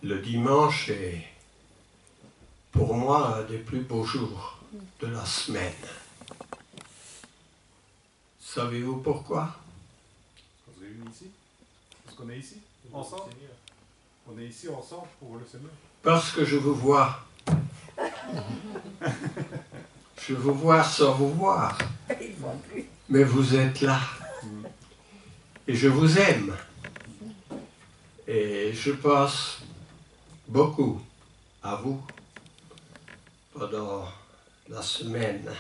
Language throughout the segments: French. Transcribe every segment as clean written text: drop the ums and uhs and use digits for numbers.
Le dimanche est pour moi un des plus beaux jours de la semaine. Savez-vous pourquoi? Parce qu'on est réunis ici. Parce qu'on est ici, ensemble. On est ici ensemble pour le Seigneur. Parce que je vous vois. Je vous vois sans vous voir. Mais vous êtes là. Et je vous aime. Et je pense beaucoup à vous pendant la semaine.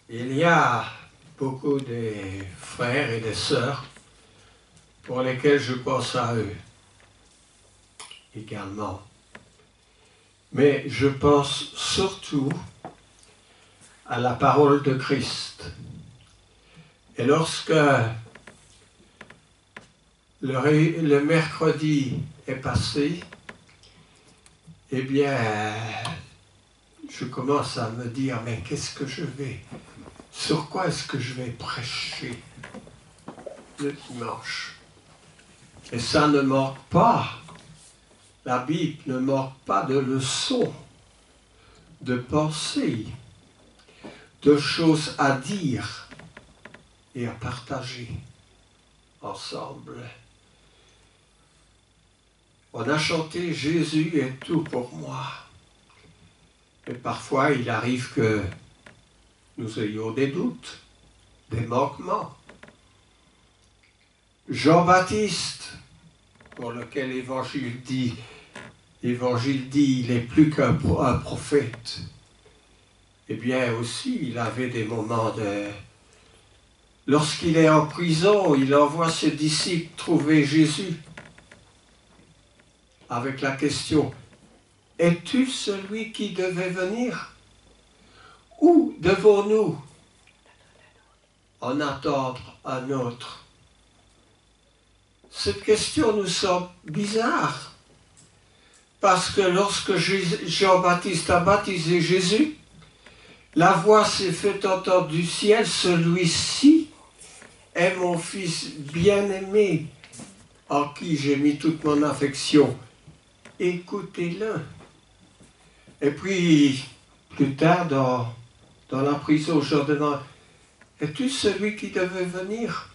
Il y a beaucoup de frères et de sœurs pour lesquels je pense à eux également. Mais je pense surtout à la parole de Christ. Et lorsque le mercredi est passé, eh bien, je commence à me dire, mais qu'est-ce que je vais, sur quoi est-ce que je vais prêcher le dimanche? Et ça ne manque pas, la Bible ne manque pas de leçons, de pensées, de choses à dire et à partager ensemble. On a chanté « Jésus est tout pour moi ». Et parfois, il arrive que nous ayons des doutes, des manquements. Jean-Baptiste, pour lequel l'Évangile dit il est plus qu'un prophète. Eh bien aussi, il avait des moments de... Lorsqu'il est en prison, il envoie ses disciples trouver Jésus avec la question « Es-tu celui qui devait venir? Ou devons-nous en attendre un autre ?» Cette question nous semble bizarre, parce que lorsque Jean-Baptiste a baptisé Jésus, la voix s'est fait entendre du ciel, « Celui-ci est mon fils bien-aimé, en qui j'ai mis toute mon affection. Écoutez-le. » Et puis, plus tard, dans la prison, je leur demande, « Es-tu celui qui devait venir ?»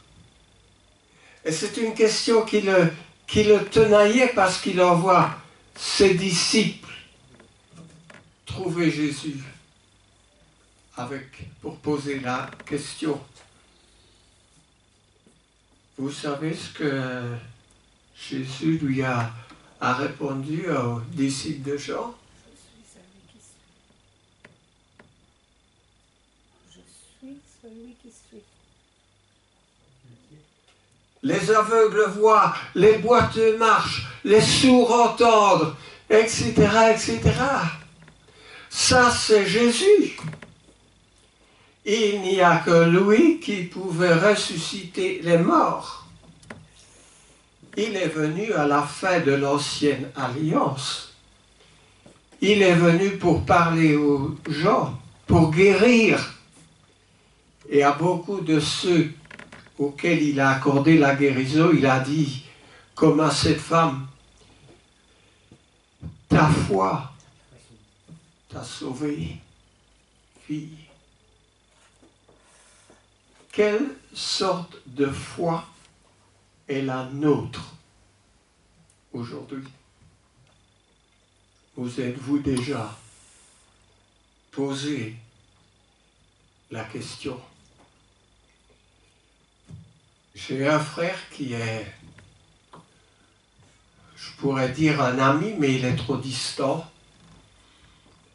Et c'est une question qui le tenaillait parce qu'il envoie ses disciples trouver Jésus pour poser la question. Vous savez ce que Jésus lui a répondu aux disciples de Jean? Je suis celui qui suis. Les aveugles voient, les boiteux marchent, les sourds entendent, etc., etc. Ça, c'est Jésus. Il n'y a que lui qui pouvait ressusciter les morts. Il est venu à la fin de l'ancienne alliance. Il est venu pour parler aux gens, pour guérir. Et à beaucoup de ceux auquel il a accordé la guérison, il a dit, comme à cette femme, ta foi t'a sauvée, fille. Quelle sorte de foi est la nôtre aujourd'hui? Vous êtes-vous déjà posé la question? J'ai un frère qui est, je pourrais dire un ami, mais il est trop distant.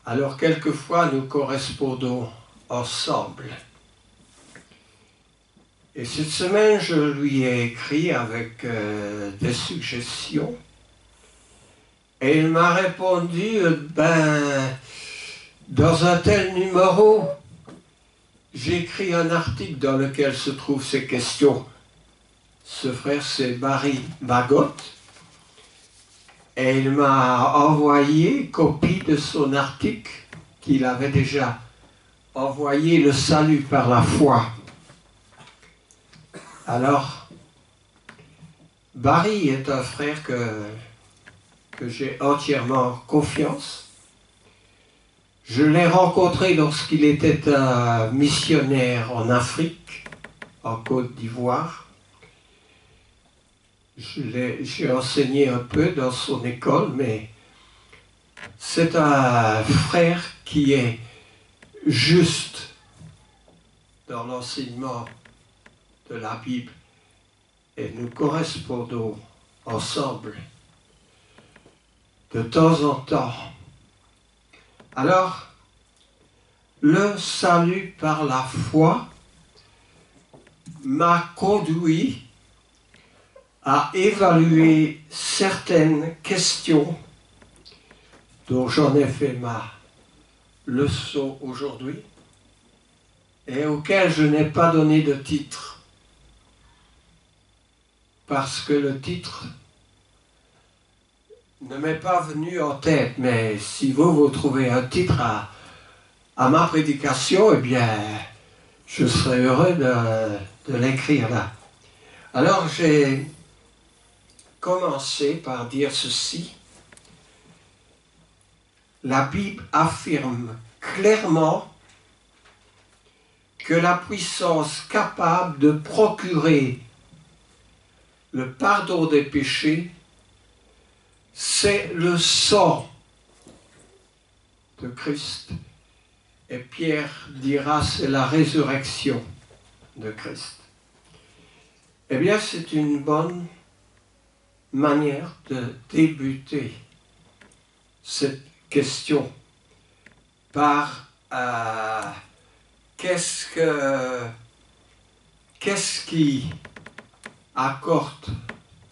Alors quelquefois nous correspondons ensemble. Et cette semaine, je lui ai écrit avec des suggestions. Et il m'a répondu, dans un tel numéro, j'écris un article dans lequel se trouvent ces questions. Ce frère, c'est Barry Bagot. Et il m'a envoyé copie de son article qu'il avait déjà envoyé, le salut par la foi. Alors, Barry est un frère que j'ai entièrement confiance. Je l'ai rencontré lorsqu'il était un missionnaire en Afrique, en Côte d'Ivoire. J'ai enseigné un peu dans son école, mais c'est un frère qui est juste dans l'enseignement de la Bible et nous correspondons ensemble de temps en temps. Alors, le salut par la foi m'a conduit à évaluer certaines questions dont j'en ai fait ma leçon aujourd'hui et auxquelles je n'ai pas donné de titre. Parce que le titre ne m'est pas venu en tête, mais si vous trouvez un titre à ma prédication, eh bien, je serais heureux de l'écrire là. Alors j'ai commencé par dire ceci. La Bible affirme clairement que la puissance capable de procurer le pardon des péchés, c'est le sang de Christ. Et Pierre dira, c'est la résurrection de Christ. Eh bien, c'est une bonne manière de débuter cette question par qu'est-ce qui accorde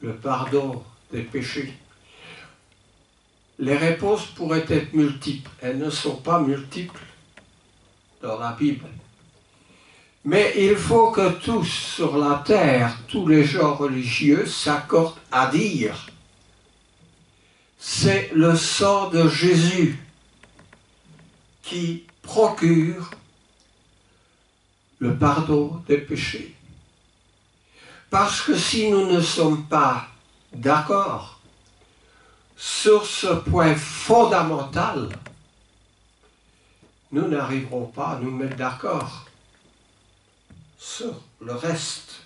le pardon des péchés? Les réponses pourraient être multiples. Elles ne sont pas multiples dans la Bible. Mais il faut que tous sur la terre, tous les gens religieux s'accordent à dire c'est le sang de Jésus qui procure le pardon des péchés. Parce que si nous ne sommes pas d'accord sur ce point fondamental, nous n'arriverons pas à nous mettre d'accord sur le reste.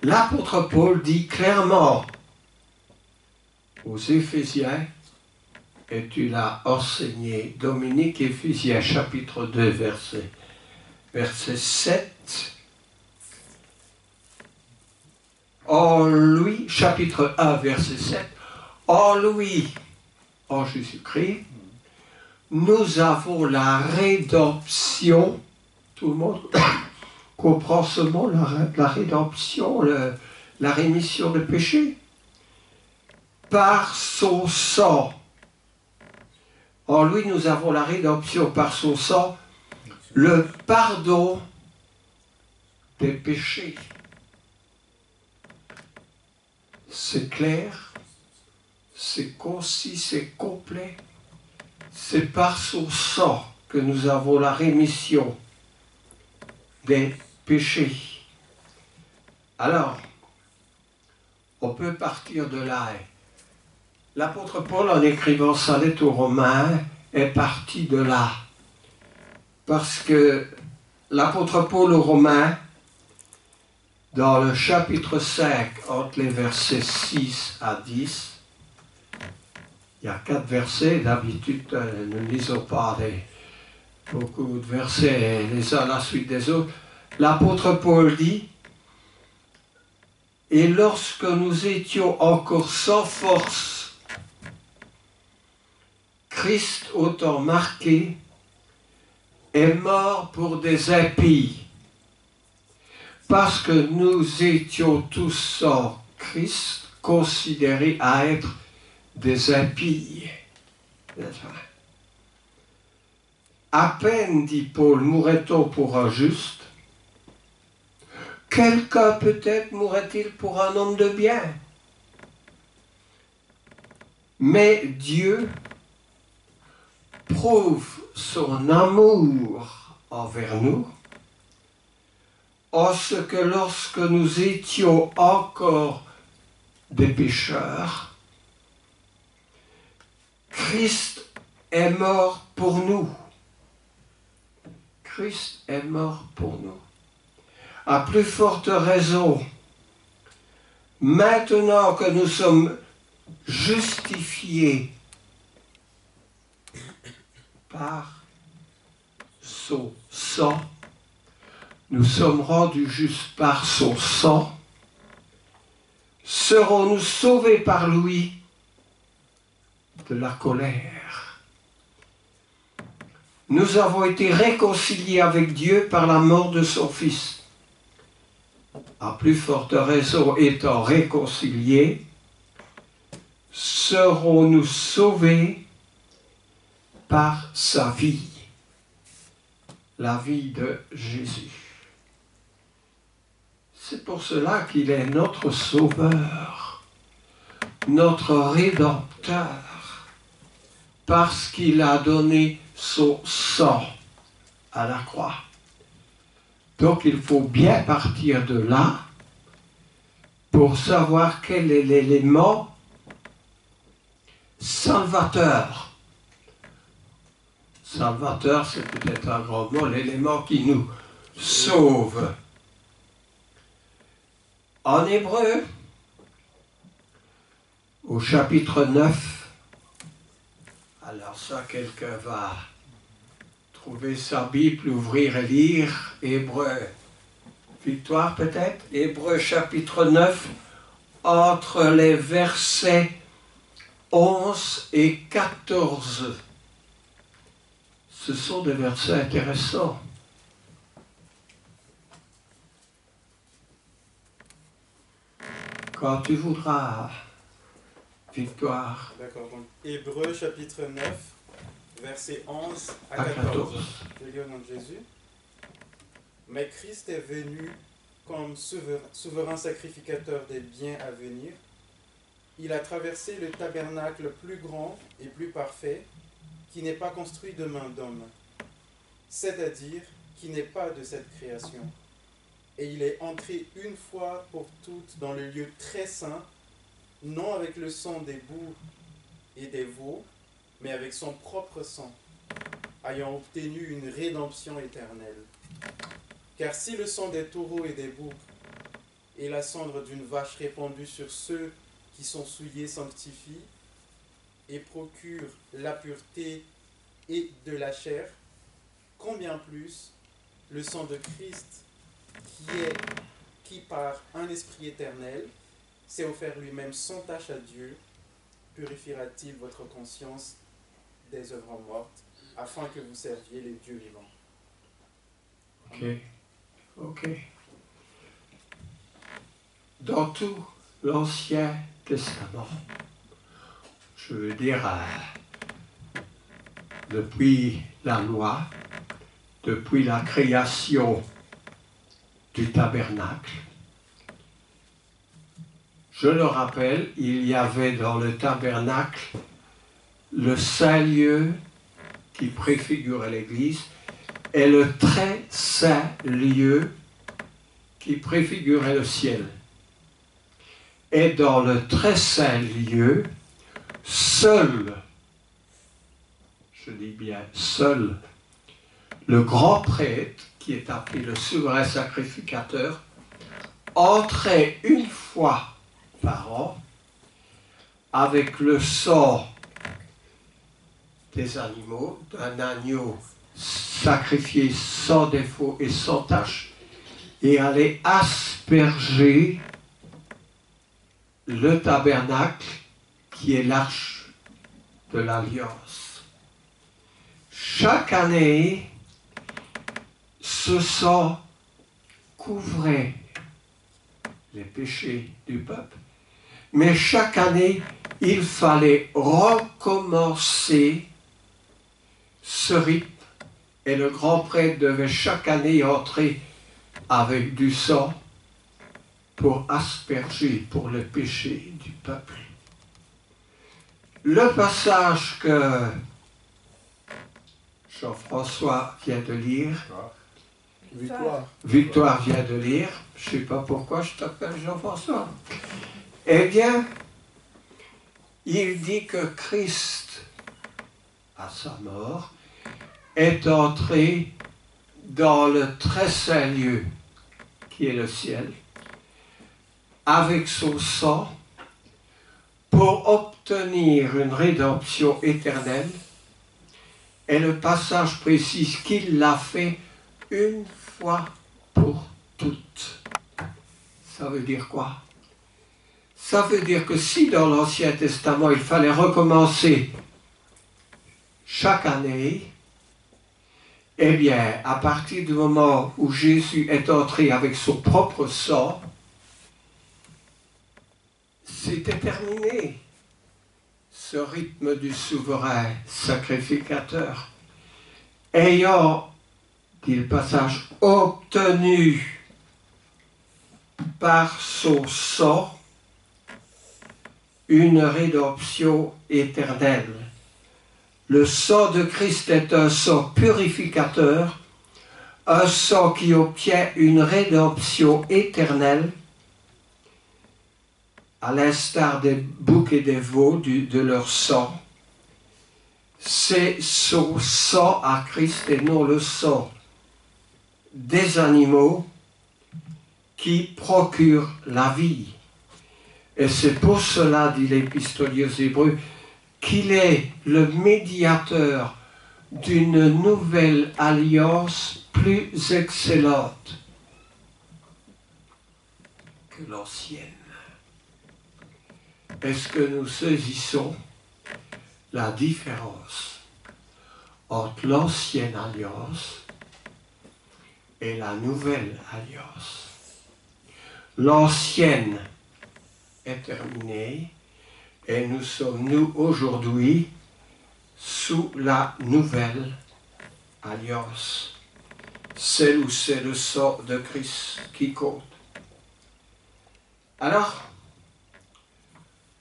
L'apôtre Paul dit clairement aux Éphésiens, et tu l'as enseigné, Dominique, Éphésiens chapitre 2, verset 7. En lui, chapitre 1, verset 7, en lui, en Jésus-Christ, nous avons la rédemption. Tout le monde comprend ce mot, la rédemption, la rémission des péchés. Par son sang. En lui, nous avons la rédemption par son sang, le pardon des péchés. C'est clair, c'est concis, c'est complet. C'est par son sang que nous avons la rémission des péchés. Alors, on peut partir de là. L'apôtre Paul, en écrivant sa lettre aux Romains, est parti de là. Parce que l'apôtre Paul aux Romains, dans le chapitre 5, entre les versets 6 à 10, il y a 4 versets, d'habitude nous ne lisons pas beaucoup de versets les uns à la suite des autres. L'apôtre Paul dit, « Et lorsque nous étions encore sans force, Christ, autant marqué, est mort pour des impies, parce que nous étions tous sans Christ, considérés à être des impies. » À peine, dit Paul, mourrait-on pour un juste? Quelqu'un peut-être mourrait-il pour un homme de bien? Mais Dieu prouve son amour envers nous en ce que lorsque nous étions encore des pécheurs, Christ est mort pour nous. Christ est mort pour nous. À plus forte raison, maintenant que nous sommes justifiés par son sang, nous sommes rendus justes par son sang, serons-nous sauvés par lui de la colère. Nous avons été réconciliés avec Dieu par la mort de son Fils. À plus forte raison, étant réconciliés, serons-nous sauvés par sa vie, la vie de Jésus. C'est pour cela qu'il est notre Sauveur, notre Rédempteur, parce qu'il a donné son sang à la croix. Donc il faut bien partir de là pour savoir quel est l'élément salvateur. Salvateur, c'est peut-être un grand mot, l'élément qui nous sauve. En hébreu, au chapitre 9, alors ça, quelqu'un va trouver sa Bible, ouvrir et lire, Hébreu, Victoire peut-être, Hébreu chapitre 9, entre les versets 11 et 14. Ce sont des versets intéressants. Quand tu voudras, Victoire. D'accord, donc Hébreu chapitre 9, versets 11 à 14. Je lis au nom de Jésus. Mais Christ est venu comme souverain sacrificateur des biens à venir. Il a traversé le tabernacle plus grand et plus parfait, qui n'est pas construit de main d'homme, c'est-à-dire qui n'est pas de cette création. Et il est entré une fois pour toutes dans le lieu très saint, non avec le sang des boucs et des veaux, mais avec son propre sang, ayant obtenu une rédemption éternelle. Car si le sang des taureaux et des boucs et la cendre d'une vache répandue sur ceux qui sont souillés sanctifient et procurent la pureté et de la chair, combien plus le sang de Christ qui par un esprit éternel s'est offert lui-même sans tache à Dieu, purifiera-t-il votre conscience des œuvres mortes, afin que vous serviez les dieux vivants. Ok. Dans tout l'Ancien Testament, je veux dire, depuis la loi, depuis la création du tabernacle, je le rappelle, il y avait dans le tabernacle le saint lieu qui préfigurait l'Église et le très saint lieu qui préfigurait le ciel. Et dans le très saint lieu, seul, je dis bien seul, le grand prêtre, qui est appelé le souverain sacrificateur, entrait une fois par an avec le sang des animaux, d'un agneau sacrifié sans défaut et sans tache, et allait asperger le tabernacle qui est l'arche de l'alliance. Chaque année, ce sang couvrait les péchés du peuple, mais chaque année, il fallait recommencer ce rite et le grand prêtre devait chaque année entrer avec du sang pour asperger pour le péché du peuple. Le passage que Jean-François vient de lire, Victoire vient de lire. Je ne sais pas pourquoi je t'appelle Jean-François. Eh bien, il dit que Christ, à sa mort, est entré dans le très saint lieu, qui est le ciel, avec son sang, pour obtenir une rédemption éternelle. Et le passage précise qu'il l'a fait une fois pour toutes. Ça veut dire quoi? Ça veut dire que si dans l'Ancien Testament il fallait recommencer chaque année, eh bien, à partir du moment où Jésus est entré avec son propre sang, c'était terminé, ce rythme du souverain sacrificateur. Ayant, dit le passage, obtenu par son sang une rédemption éternelle. Le sang de Christ est un sang purificateur, un sang qui obtient une rédemption éternelle, à l'instar des boucs et des veaux de leur sang. C'est son sang à Christ et non le sang des animaux qui procure la vie. Et c'est pour cela, dit l'épistolier aux Hébreux, qu'il est le médiateur d'une nouvelle alliance plus excellente que l'ancienne. Est-ce que nous saisissons la différence entre l'ancienne alliance et la nouvelle alliance? L'ancienne est terminée et nous sommes, nous, aujourd'hui, sous la nouvelle alliance. Celle où c'est le sang de Christ qui compte. Alors,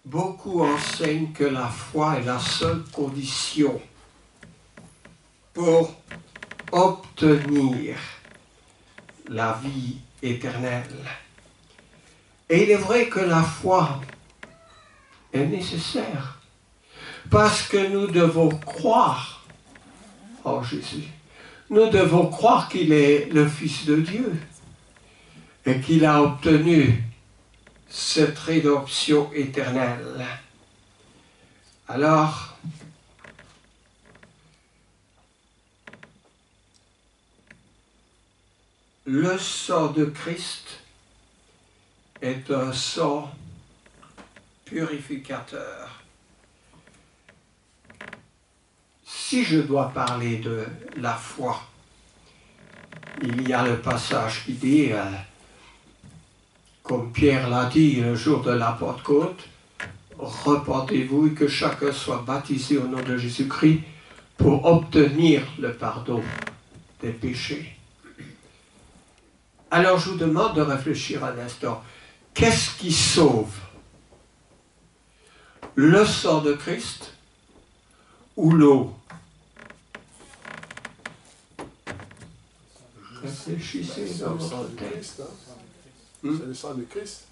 beaucoup enseignent que la foi est la seule condition pour obtenir la vie éternelle. Et il est vrai que la foi est nécessaire, parce que nous devons croire en Jésus. Nous devons croire qu'il est le Fils de Dieu et qu'il a obtenu cette rédemption éternelle. Alors, le sang de Christ est un sang purificateur. Si je dois parler de la foi, il y a le passage qui dit, comme Pierre l'a dit le jour de la Pentecôte, repentez-vous et que chacun soit baptisé au nom de Jésus-Christ pour obtenir le pardon des péchés. Alors je vous demande de réfléchir un instant. Qu'est-ce qui sauve? Le sang de Christ ou l'eau? Réfléchissez dans votre tête. C'est le sang de Christ.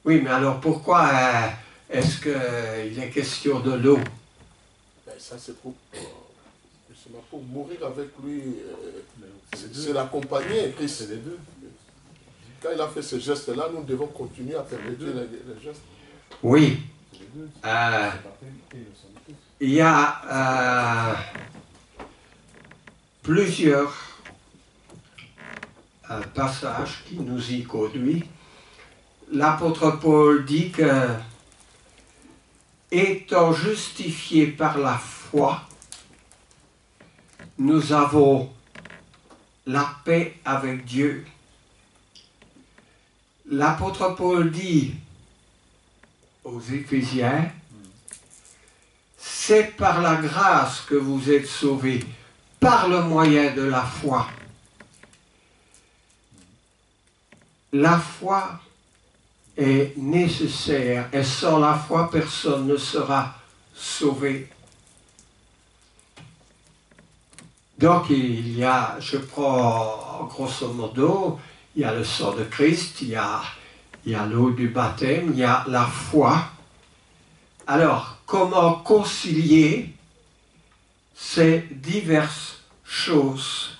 Oui, mais alors pourquoi est-ce qu'il est question de l'eau? Ben, ça, c'est pour mourir avec lui. C'est l'accompagner, Christ. C'est les deux. Quand il a fait ce geste-là, nous devons continuer à permettre les gestes. Oui. Il y a plusieurs passages qui nous y conduisent. L'apôtre Paul dit que, étant justifiés par la foi, nous avons la paix avec Dieu. L'apôtre Paul dit aux Éphésiens, c'est par la grâce que vous êtes sauvés, par le moyen de la foi. La foi est nécessaire et sans la foi, personne ne sera sauvé. Donc il y a, je prends grosso modo, il y a le sang de Christ, il y a l'eau du baptême, il y a la foi. Alors, comment concilier ces diverses choses?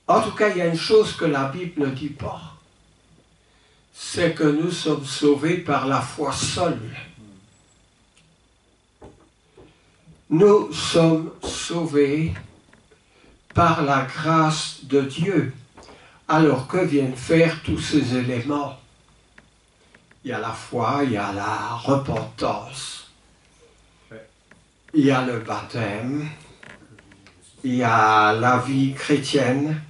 En tout cas, il y a une chose que la Bible ne dit pas. C'est que nous sommes sauvés par la foi seule. Nous sommes sauvés par la grâce de Dieu. Alors que viennent faire tous ces éléments? Il y a la foi, il y a la repentance, il y a le baptême, il y a la vie chrétienne.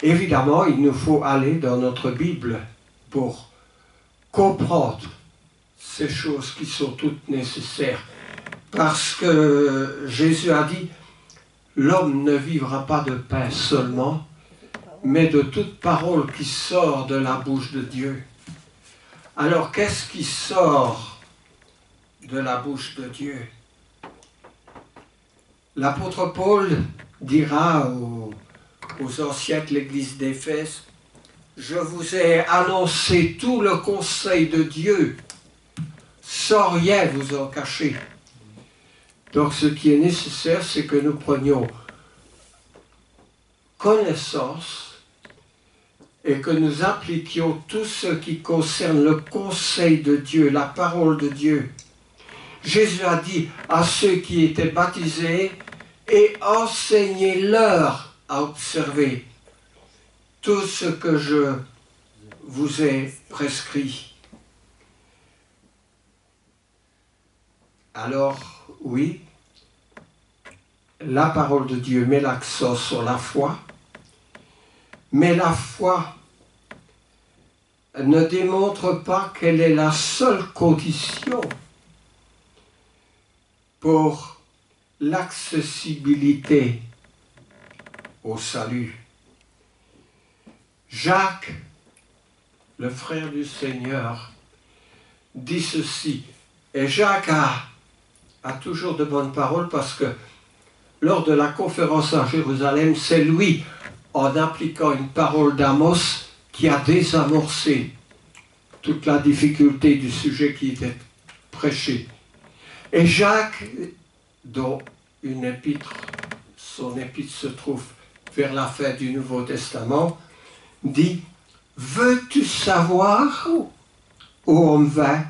Évidemment, il nous faut aller dans notre Bible pour comprendre ces choses qui sont toutes nécessaires. Parce que Jésus a dit, l'homme ne vivra pas de pain seulement, mais de toute parole qui sort de la bouche de Dieu. Alors, qu'est-ce qui sort de la bouche de Dieu? L'apôtre Paul dira aux anciens de l'église d'Éphèse, « Je vous ai annoncé tout le conseil de Dieu, sans rien vous en cacher. » Donc ce qui est nécessaire, c'est que nous prenions connaissance et que nous appliquions tout ce qui concerne le conseil de Dieu, la parole de Dieu. Jésus a dit à ceux qui étaient baptisés, et enseignez-leur à observer tout ce que je vous ai prescrit. Alors, oui, la parole de Dieu met l'accent sur la foi, mais la foi ne démontre pas qu'elle est la seule condition pour l'accessibilité au salut. Jacques, le frère du Seigneur, dit ceci, et Jacques a toujours de bonnes paroles parce que lors de la conférence à Jérusalem, c'est lui, en appliquant une parole d'Amos, qui a désamorcé toute la difficulté du sujet qui était prêché. Et Jacques, dont une épître, son épître se trouve vers la fin du Nouveau Testament, dit « Veux-tu savoir, ô homme vain,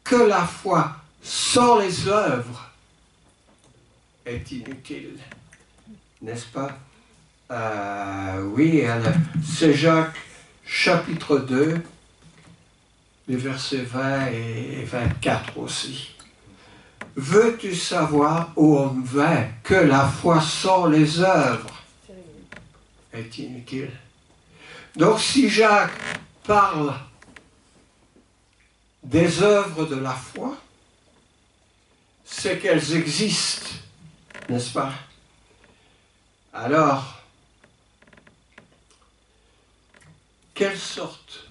que la foi sans les œuvres est inutile ?» N'est-ce pas? Oui, c'est Jacques chapitre 2, les versets 20 et 24 aussi. Veux-tu savoir, ô homme vain, que la foi sans les œuvres est inutile? Donc si Jacques parle des œuvres de la foi, c'est qu'elles existent, n'est-ce pas? Alors, quelle sorte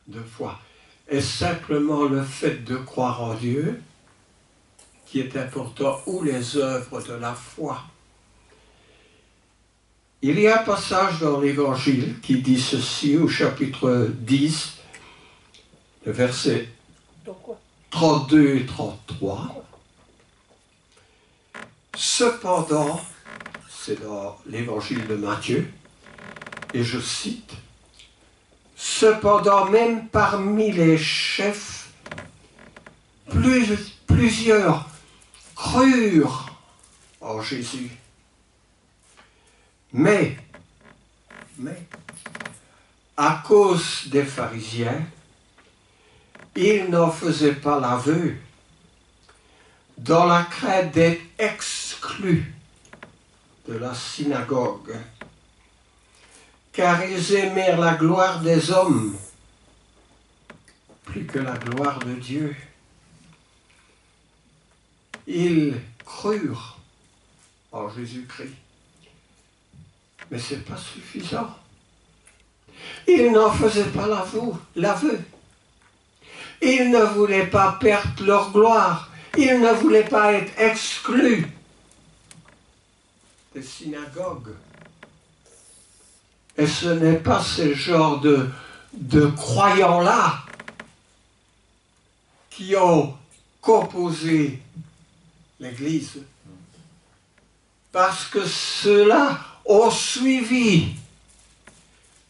de foi? Est-ce simplement le fait de croire en Dieu qui est important, ou les œuvres de la foi? Il y a un passage dans l'Évangile qui dit ceci au chapitre 10, le verset 32 et 33. Cependant, c'est dans l'Évangile de Matthieu, et je cite, « Cependant, même parmi les chefs, plusieurs crurent en Jésus. Mais, à cause des pharisiens, ils n'en faisaient pas l'aveu, dans la crainte d'être exclus de la synagogue, car ils aimèrent la gloire des hommes plus que la gloire de Dieu. Ils crurent en Jésus-Christ. Mais ce n'est pas suffisant. Ils n'en faisaient pas l'aveu. Ils ne voulaient pas perdre leur gloire. Il ne voulait pas être exclu des synagogues. Et ce n'est pas ce genre de croyants-là qui ont composé l'Église. Parce que ceux-là ont suivi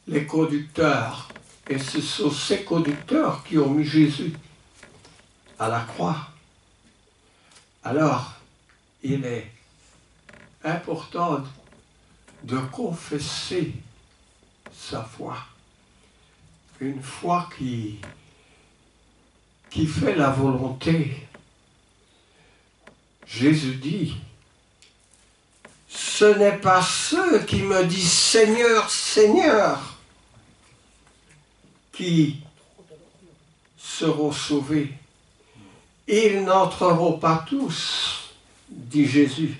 les conducteurs. Et ce sont ces conducteurs qui ont mis Jésus à la croix. Alors, il est important de confesser sa foi. Une foi qui fait la volonté. Jésus dit, ce n'est pas ceux qui me disent Seigneur, Seigneur, qui seront sauvés. Ils n'entreront pas tous, dit Jésus,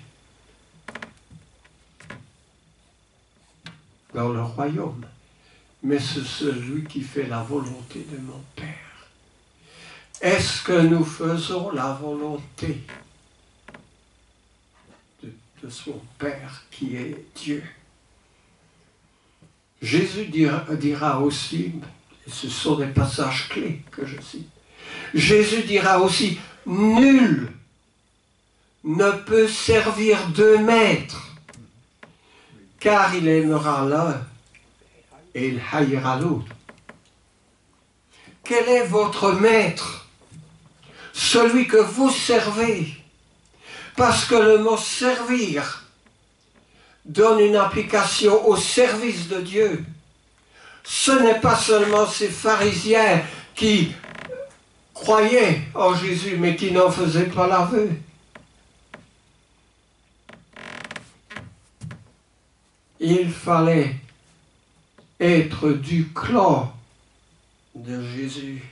dans le royaume, mais c'est celui qui fait la volonté de mon Père. Est-ce que nous faisons la volonté de son Père qui est Dieu? Jésus dira aussi, et ce sont des passages clés que je cite, Jésus dira aussi, nul ne peut servir deux maîtres, car il aimera l'un et il haïra l'autre. Quel est votre maître? Celui que vous servez. Parce que le mot servir donne une application au service de Dieu. Ce n'est pas seulement ces pharisiens qui croyaient en Jésus, mais qui n'en faisaient pas l'aveu. Il fallait être du clan de Jésus,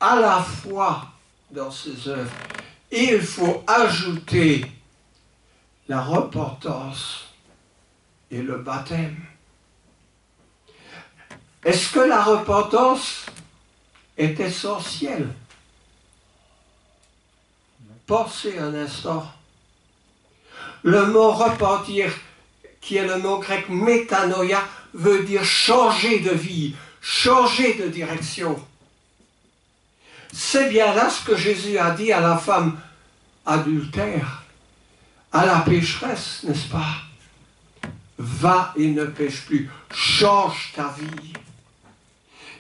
à la fois dans ses œuvres. Il faut ajouter la repentance et le baptême. Est-ce que la repentance est essentielle? Pensez un instant. Le mot repentir, qui est le mot grec métanoïa, veut dire changer de vie, changer de direction. C'est bien là ce que Jésus a dit à la femme adultère, à la pécheresse, n'est-ce pas? Va et ne pêche plus, change ta vie.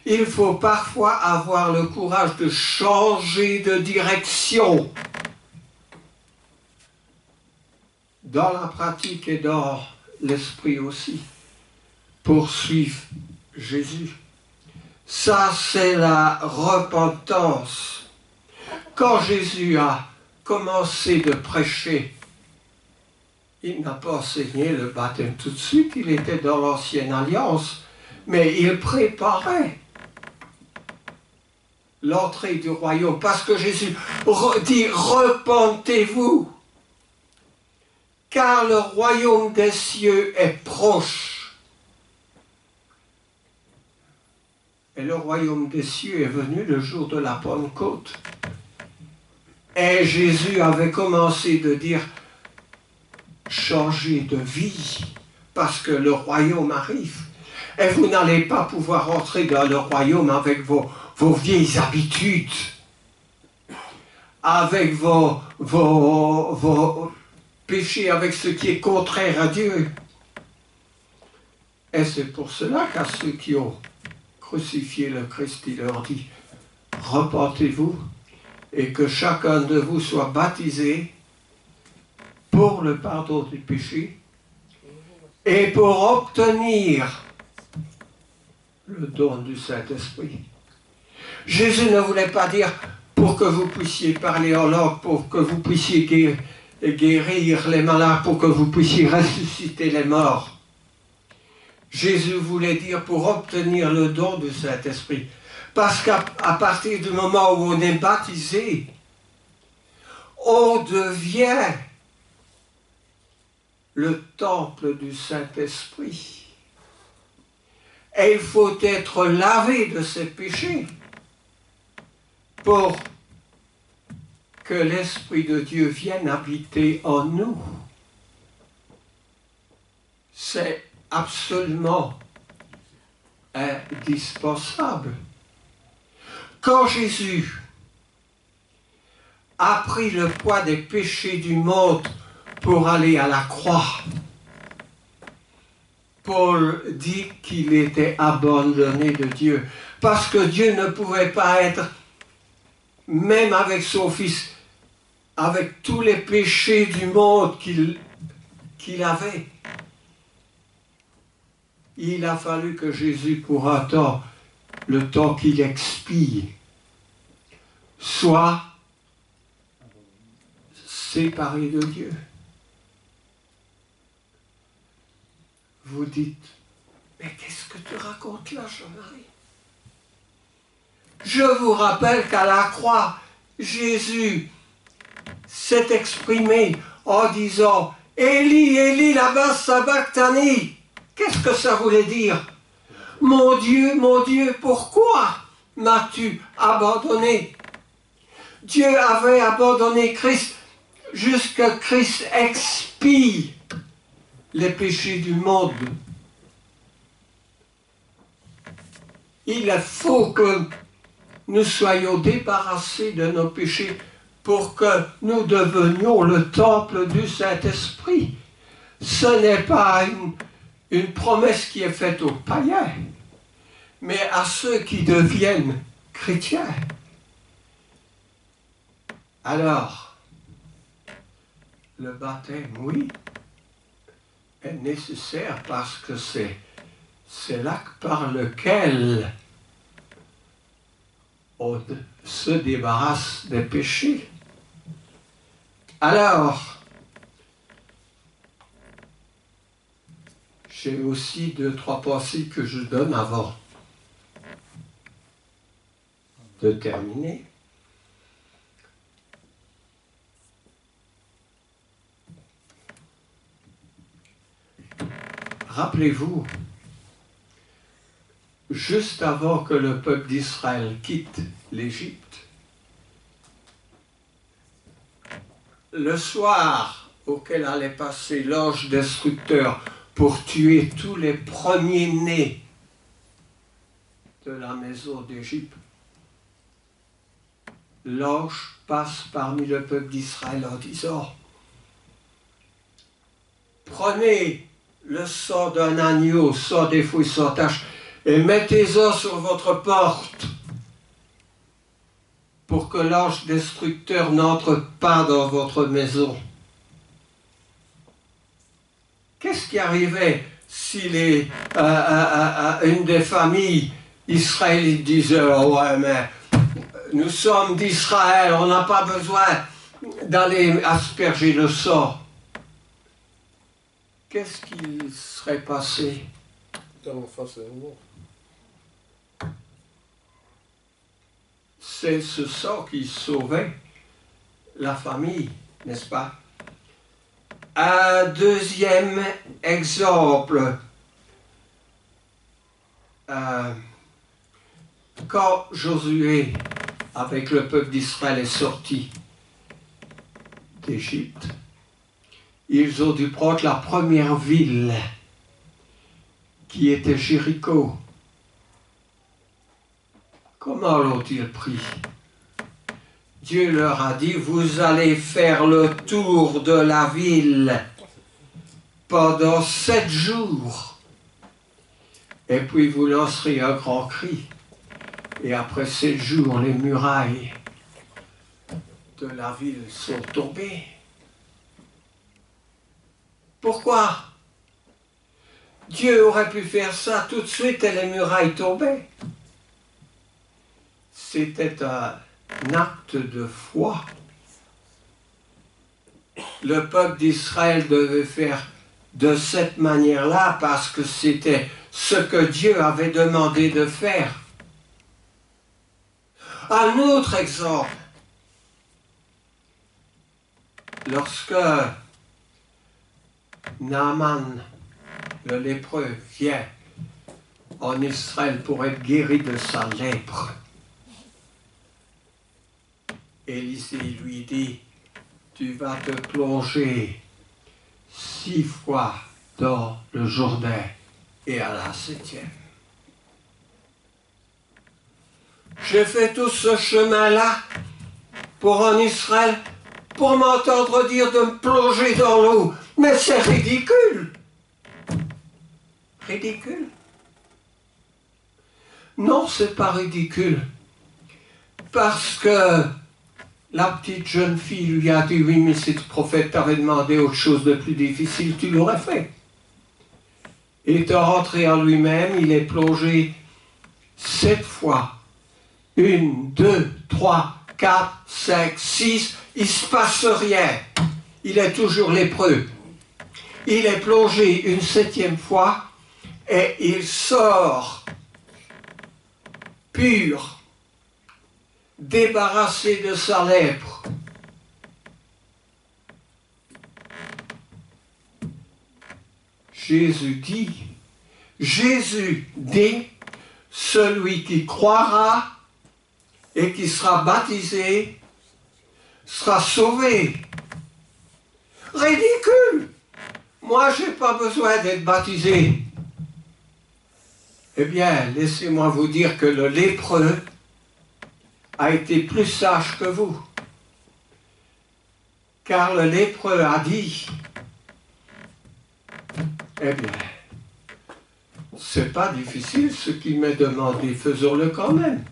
Il faut parfois avoir le courage de changer de direction dans la pratique et dans l'esprit aussi, pour suivre Jésus. Ça, c'est la repentance. Quand Jésus a commencé de prêcher, il n'a pas enseigné le baptême tout de suite, il était dans l'ancienne alliance, mais il préparait l'entrée du royaume, parce que Jésus dit « Repentez-vous, car le royaume des cieux est proche ». Et le royaume des cieux est venu le jour de la Pentecôte. Et Jésus avait commencé de dire « Changez de vie, parce que le royaume arrive. Et vous n'allez pas pouvoir entrer dans le royaume avec vos vieilles habitudes, avec vos péchés, avec ce qui est contraire à Dieu. » Et c'est pour cela qu'à ceux qui ont crucifié le Christ, il leur dit « Repentez-vous et que chacun de vous soit baptisé pour le pardon des péchés et pour obtenir le don du Saint-Esprit. » Jésus ne voulait pas dire pour que vous puissiez parler en langue, pour que vous puissiez guérir les malades, pour que vous puissiez ressusciter les morts. Jésus voulait dire pour obtenir le don du Saint-Esprit. Parce qu'à partir du moment où on est baptisé, on devient le temple du Saint-Esprit. Et il faut être lavé de ses péchés pour que l'Esprit de Dieu vienne habiter en nous. C'est absolument indispensable. Quand Jésus a pris le poids des péchés du monde pour aller à la croix, Paul dit qu'il était abandonné de Dieu, parce que Dieu ne pouvait pas être, même avec son Fils, avec tous les péchés du monde qu'il avait. Il a fallu que Jésus, pour un temps, le temps qu'il expie, soit séparé de Dieu. Vous dites, mais qu'est-ce que tu racontes là, Jean-Marie? Je vous rappelle qu'à la croix, Jésus s'est exprimé en disant, Élie, Élie, lama sabachthani. Qu'est-ce que ça voulait dire? Mon Dieu, pourquoi m'as-tu abandonné? Dieu avait abandonné Christ jusqu'à Christ expie les péchés du monde. Il faut que nous soyons débarrassés de nos péchés pour que nous devenions le temple du Saint-Esprit. Ce n'est pas une promesse qui est faite aux païens, mais à ceux qui deviennent chrétiens. Alors, le baptême, oui, est nécessaire parce que c'est l'acte par lequel on se débarrasse des péchés. Alors, j'ai aussi 2-3 pensées que je donne avant de terminer. Rappelez-vous, juste avant que le peuple d'Israël quitte l'Égypte, le soir auquel allait passer l'ange destructeur pour tuer tous les premiers-nés de la maison d'Égypte, l'ange passe parmi le peuple d'Israël en disant, prenez le sang d'un agneau sans défaut et sans tache et mettez-en sur votre porte pour que l'ange destructeur n'entre pas dans votre maison. Qu'est-ce qui arrivait si une des familles israélites disait « Oh ouais, mais nous sommes d'Israël, on n'a pas besoin d'aller asperger le sang ». Qu'est-ce qui serait passé? C'est ce sang qui sauvait la famille, n'est-ce pas? Un deuxième exemple, quand Josué, avec le peuple d'Israël, est sorti d'Égypte, ils ont dû prendre la première ville, qui était Jéricho. Comment l'ont-ils pris? Dieu leur a dit, vous allez faire le tour de la ville pendant 7 jours. Et puis vous lancerez un grand cri. Et après 7 jours, les murailles de la ville sont tombées. Pourquoi? Dieu aurait pu faire ça tout de suite et les murailles tombaient. C'était un acte de foi. Le peuple d'Israël devait faire de cette manière-là parce que c'était ce que Dieu avait demandé de faire. Un autre exemple. Lorsque Naaman, le lépreux, vient en Israël pour être guéri de sa lèpre, Élisée lui dit, tu vas te plonger 6 fois dans le Jourdain et à la 7e. J'ai fait tout ce chemin-là pour en Israël, pour m'entendre dire de me plonger dans l'eau. Mais c'est ridicule. Ridicule. Non, c'est pas ridicule. Parce que la petite jeune fille lui a dit, oui, mais si le prophète t'avait demandé autre chose de plus difficile, tu l'aurais fait. Il est rentré en lui-même, il est plongé 7 fois. 1, 2, 3, 4, 5, 6, il ne se passe rien. Il est toujours lépreux. Il est plongé une 7e fois et il sort pur, débarrassé de sa lèpre. Jésus dit, celui qui croira et qui sera baptisé sera sauvé. Ridicule! Moi, je n'ai pas besoin d'être baptisé. Eh bien, laissez-moi vous dire que le lépreux a été plus sage que vous. Car le lépreux a dit, eh bien, c'est pas difficile ce qu'il m'est demandé, faisons-le quand même.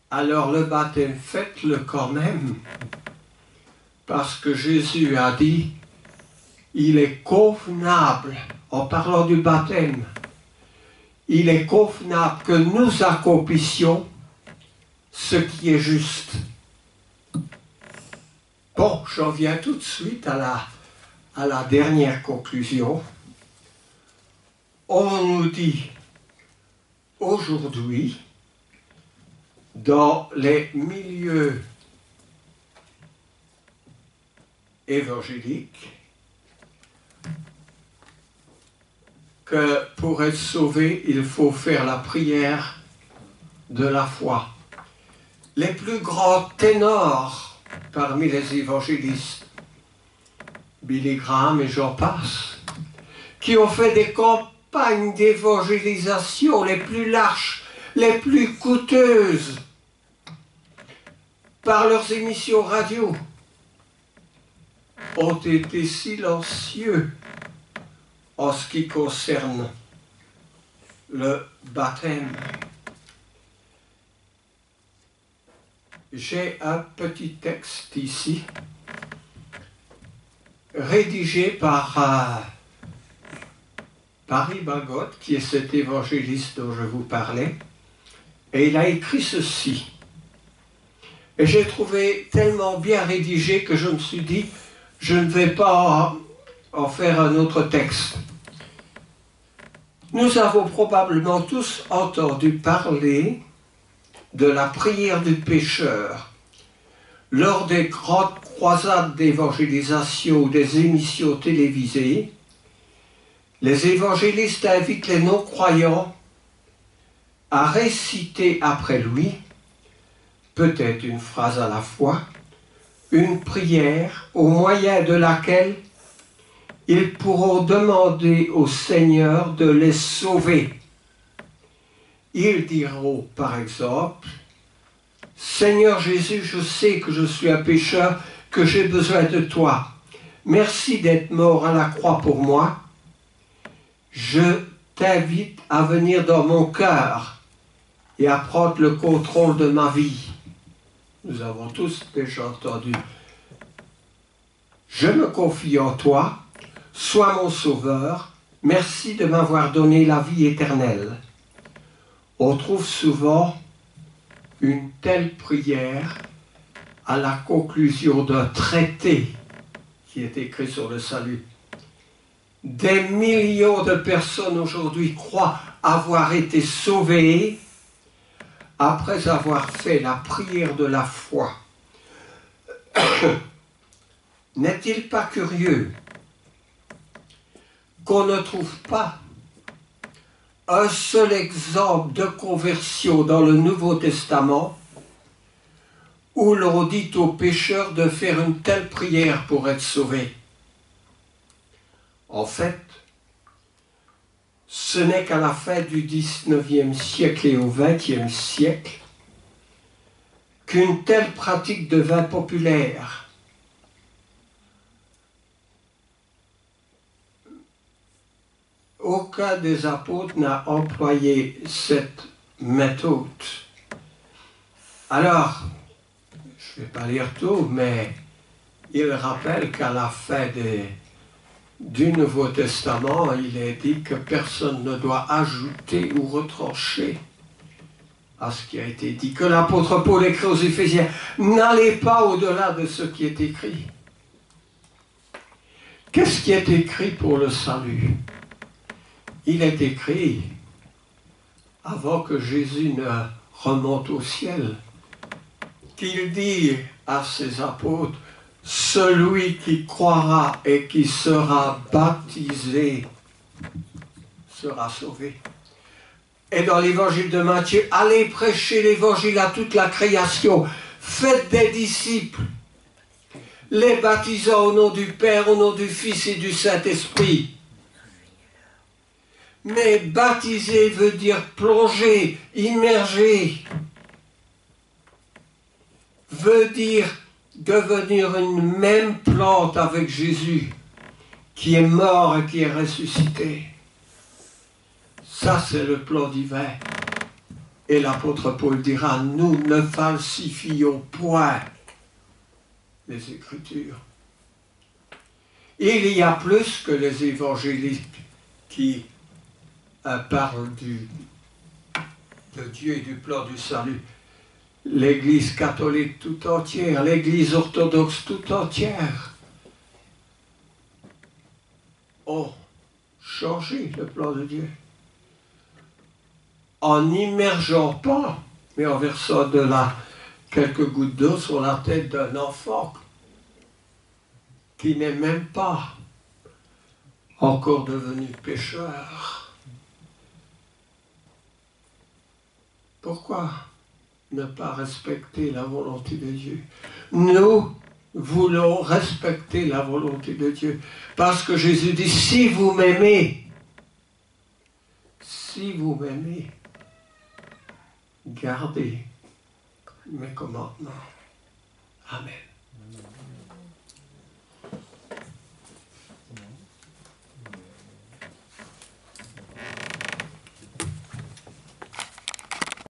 Alors le baptême, faites-le quand même. Parce que Jésus a dit, il est convenable, en parlant du baptême, il est convenable que nous accomplissions ce qui est juste. Bon, j'en viens tout de suite à la dernière conclusion. On nous dit aujourd'hui, dans les milieux évangéliques, que pour être sauvé, il faut faire la prière de la foi. Les plus grands ténors parmi les évangélistes, Billy Graham et j'en passe, qui ont fait des campagnes d'évangélisation les plus larges, les plus coûteuses, par leurs émissions radio, ont été silencieux en ce qui concerne le baptême. J'ai un petit texte ici, rédigé par Barry Bagot, qui est cet évangéliste dont je vous parlais, et il a écrit ceci. Et j'ai trouvé tellement bien rédigé que je me suis dit, je ne vais pas en faire un autre texte. Nous avons probablement tous entendu parler de la prière du pécheur lors des grandes croisades d'évangélisation ou des émissions télévisées. Les évangélistes invitent les non-croyants à réciter après lui, peut-être une phrase à la fois, une prière au moyen de laquelle ils pourront demander au Seigneur de les sauver. Ils diront par exemple, Seigneur Jésus, je sais que je suis un pécheur, que j'ai besoin de toi. Merci d'être mort à la croix pour moi. Je t'invite à venir dans mon cœur et à prendre le contrôle de ma vie. Nous avons tous déjà entendu. Je me confie en toi, sois mon sauveur, merci de m'avoir donné la vie éternelle. On trouve souvent une telle prière à la conclusion d'un traité qui est écrit sur le salut. Des millions de personnes aujourd'hui croient avoir été sauvées après avoir fait la prière de la foi. N'est-il pas curieux qu'on ne trouve pas un seul exemple de conversion dans le Nouveau Testament où l'on dit aux pécheurs de faire une telle prière pour être sauvés. En fait, ce n'est qu'à la fin du XIXe siècle et au XXe siècle qu'une telle pratique devint populaire. Aucun des apôtres n'a employé cette méthode. Alors, je ne vais pas lire tout, mais il rappelle qu'à la fin du Nouveau Testament, il est dit que personne ne doit ajouter ou retrancher à ce qui a été dit. Que l'apôtre Paul écrit aux Éphésiens, n'allez pas au-delà de ce qui est écrit. Qu'est-ce qui est écrit pour le salut? Il est écrit, avant que Jésus ne remonte au ciel, qu'il dit à ses apôtres, celui qui croira et qui sera baptisé sera sauvé. Et dans l'évangile de Matthieu, allez prêcher l'évangile à toute la création, faites des disciples, les baptisant au nom du Père, au nom du Fils et du Saint-Esprit. Mais baptiser veut dire plonger, immerger, veut dire devenir une même plante avec Jésus, qui est mort et qui est ressuscité. Ça, c'est le plan divin. Et l'apôtre Paul dira, nous ne falsifions point les Écritures. Il y a plus que les évangélistes qui parlent de Dieu et du plan du salut. L'Église catholique tout entière, l'Église orthodoxe tout entière ont changé le plan de Dieu. En n'immergeant pas, mais en versant quelques gouttes d'eau sur la tête d'un enfant qui n'est même pas encore devenu pécheur. Pourquoi ne pas respecter la volonté de Dieu? Nous voulons respecter la volonté de Dieu. Parce que Jésus dit, si vous m'aimez, gardez mes commandements. Amen.